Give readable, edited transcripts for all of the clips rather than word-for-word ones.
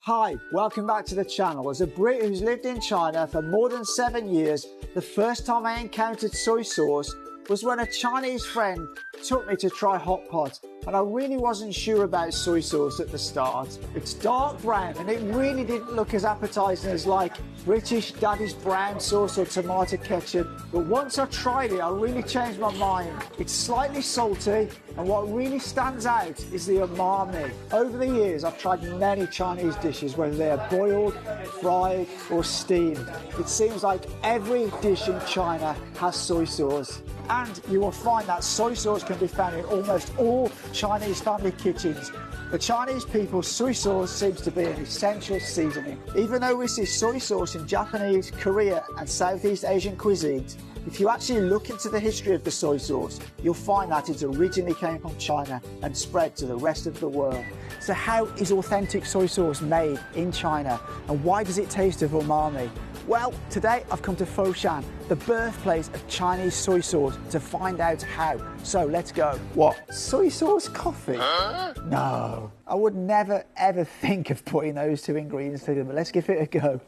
Hi, welcome back to the channel. As a Brit who's lived in China for more than 7 years, the first time I encountered soy sauce was when a Chinese friend took me to try hot pot, and I really wasn't sure about soy sauce at the start. It's dark brown and it really didn't look as appetizing as like British Daddy's brown sauce or tomato ketchup, but once I tried it I really changed my mind. It's slightly salty, and what really stands out is the umami. Over the years I've tried many Chinese dishes, whether they are boiled, fried or steamed. It seems like every dish in China has soy sauce. And you will find that soy sauce can be found in almost all Chinese family kitchens. For Chinese people, soy sauce seems to be an essential seasoning. Even though we see soy sauce in Japanese, Korea and Southeast Asian cuisines, if you actually look into the history of the soy sauce, you'll find that it originally came from China and spread to the rest of the world. So how is authentic soy sauce made in China, and why does it taste of umami? Well, today I've come to Foshan, the birthplace of Chinese soy sauce, to find out how. So let's go. What? Soy sauce coffee? Huh? No. I would never ever think of putting those two ingredients together, but let's give it a go.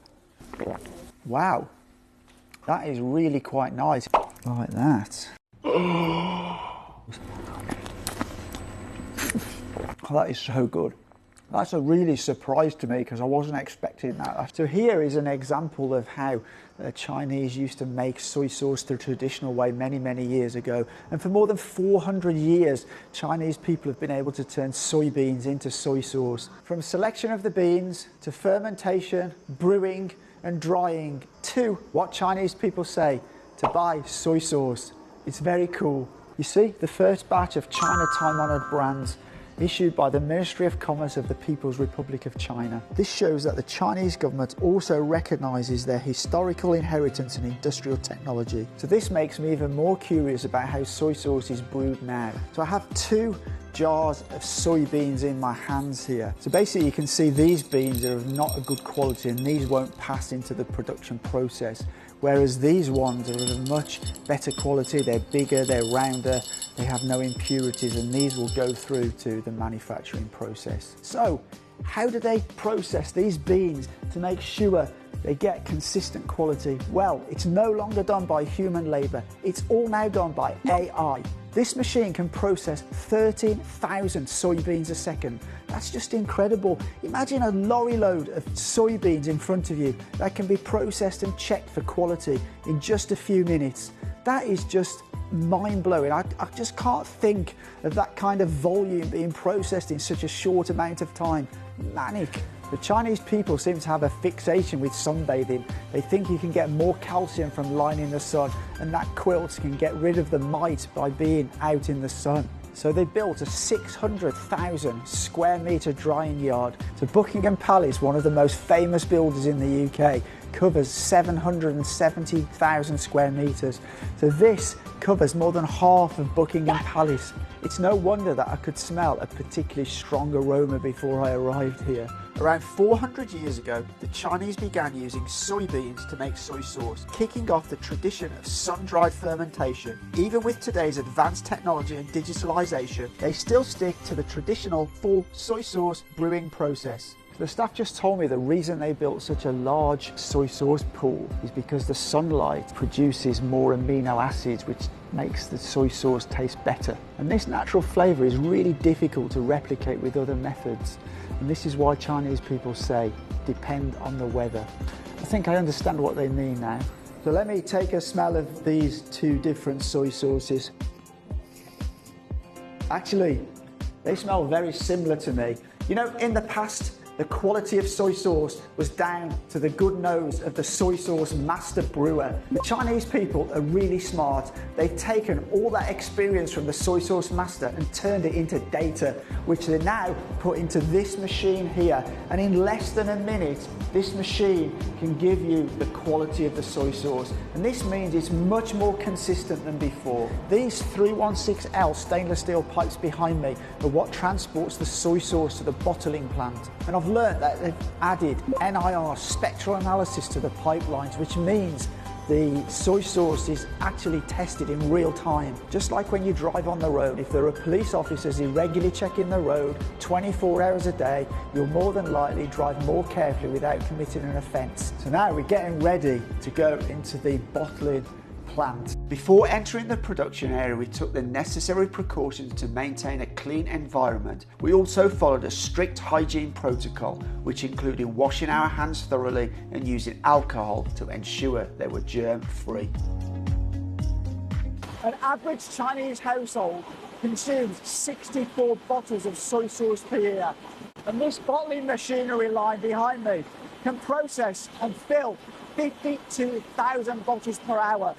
Wow. That is really quite nice. Like that. Oh, that is so good. That's a really surprise to me because I wasn't expecting that. So here is an example of how the Chinese used to make soy sauce the traditional way many years ago. And for more than 400 years, Chinese people have been able to turn soybeans into soy sauce. From selection of the beans to fermentation, brewing and drying to what Chinese people say, to buy soy sauce. It's very cool. You see, the first batch of China time-honored brands issued by the Ministry of Commerce of the People's Republic of China. This shows that the Chinese government also recognises their historical inheritance in industrial technology. So this makes me even more curious about how soy sauce is brewed now. So I have 2 jars of soybeans in my hands here. So basically you can see these beans are of not a good quality, and these won't pass into the production process. Whereas these ones are of much better quality, they're bigger, they're rounder, they have no impurities, and these will go through to the manufacturing process. So, how do they process these beans to make sure they get consistent quality? Well, it's no longer done by human labour, it's all now done by AI. This machine can process 13,000 soybeans a second. That's just incredible. Imagine a lorry load of soybeans in front of you that can be processed and checked for quality in just a few minutes. That is just mind-blowing. I just can't think of that kind of volume being processed in such a short amount of time. Manic. The Chinese people seem to have a fixation with sunbathing. They think you can get more calcium from lying in the sun, and that quilt can get rid of the mite by being out in the sun. So they built a 600,000 square metre drying yard. So Buckingham Palace, one of the most famous builders in the UK, covers 770,000 square metres. So this covers more than half of Buckingham Palace. It's no wonder that I could smell a particularly strong aroma before I arrived here. Around 400 years ago, the Chinese began using soybeans to make soy sauce, kicking off the tradition of sun-dried fermentation. Even with today's advanced technology and digitalization, they still stick to the traditional full soy sauce brewing process. The staff just told me the reason they built such a large soy sauce pool is because the sunlight produces more amino acids, which makes the soy sauce taste better. And this natural flavour is really difficult to replicate with other methods. And this is why Chinese people say, depend on the weather. I think I understand what they mean now. So let me take a smell of these 2 different soy sauces. Actually, they smell very similar to me. You know, in the past, the quality of soy sauce was down to the good nose of the soy sauce master brewer. The Chinese people are really smart. They've taken all that experience from the soy sauce master and turned it into data, which they now put into this machine here. And in less than a minute, this machine can give you the quality of the soy sauce. And this means it's much more consistent than before. These 316L stainless steel pipes behind me are what transports the soy sauce to the bottling plant. And I've learned that they've added NIR spectral analysis to the pipelines, which means the soy sauce is actually tested in real time. Just like when you drive on the road, if there are police officers irregularly checking the road 24 hours a day, you'll more than likely drive more carefully without committing an offence. So now we're getting ready to go into the bottling plant. Before entering the production area, we took the necessary precautions to maintain a clean environment. We also followed a strict hygiene protocol, which included washing our hands thoroughly and using alcohol to ensure they were germ-free. An average Chinese household consumes 64 bottles of soy sauce per year, and this bottling machinery line behind me can process and fill 52,000 bottles per hour.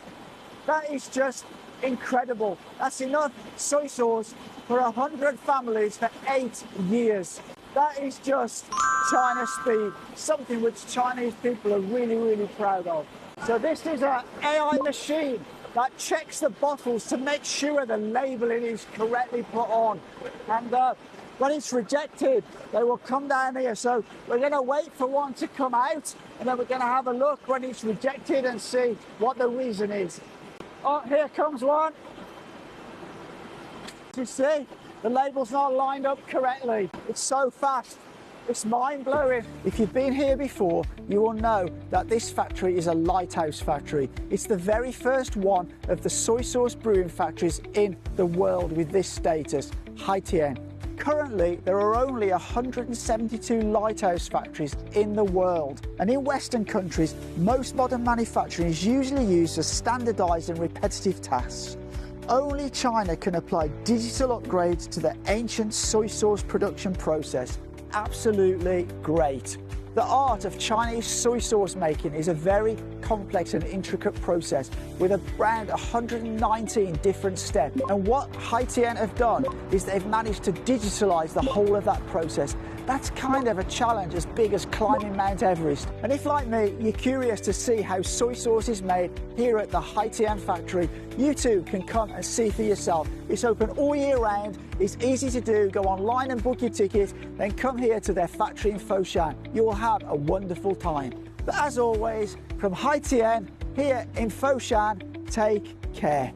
That is just incredible. That's enough soy sauce for 100 families for 8 years. That is just China speed, something which Chinese people are really, really proud of. So this is an AI machine that checks the bottles to make sure the labelling is correctly put on. And when it's rejected, they will come down here. So we're going to wait for one to come out, and then we're going to have a look when it's rejected and see what the reason is. Oh, here comes one. You see, the label's not lined up correctly. It's so fast. It's mind-blowing. If you've been here before, you will know that this factory is a lighthouse factory. It's the very first one of the soy sauce brewing factories in the world with this status, Haitian. Currently, there are only 172 lighthouse factories in the world. And in Western countries, most modern manufacturing is usually used for standardised and repetitive tasks. Only China can apply digital upgrades to the ancient soy sauce production process. Absolutely great. The art of Chinese soy sauce making is a very complex and intricate process with around 119 different steps. And what Haitian have done is they've managed to digitalise the whole of that process. That's kind of a challenge as big as climbing Mount Everest. And if, like me, you're curious to see how soy sauce is made here at the Haitian factory, you too can come and see for yourself. It's open all year round, it's easy to do. Go online and book your ticket, then come here to their factory in Foshan. You will have a wonderful time. But as always, from Haitian here in Foshan, take care.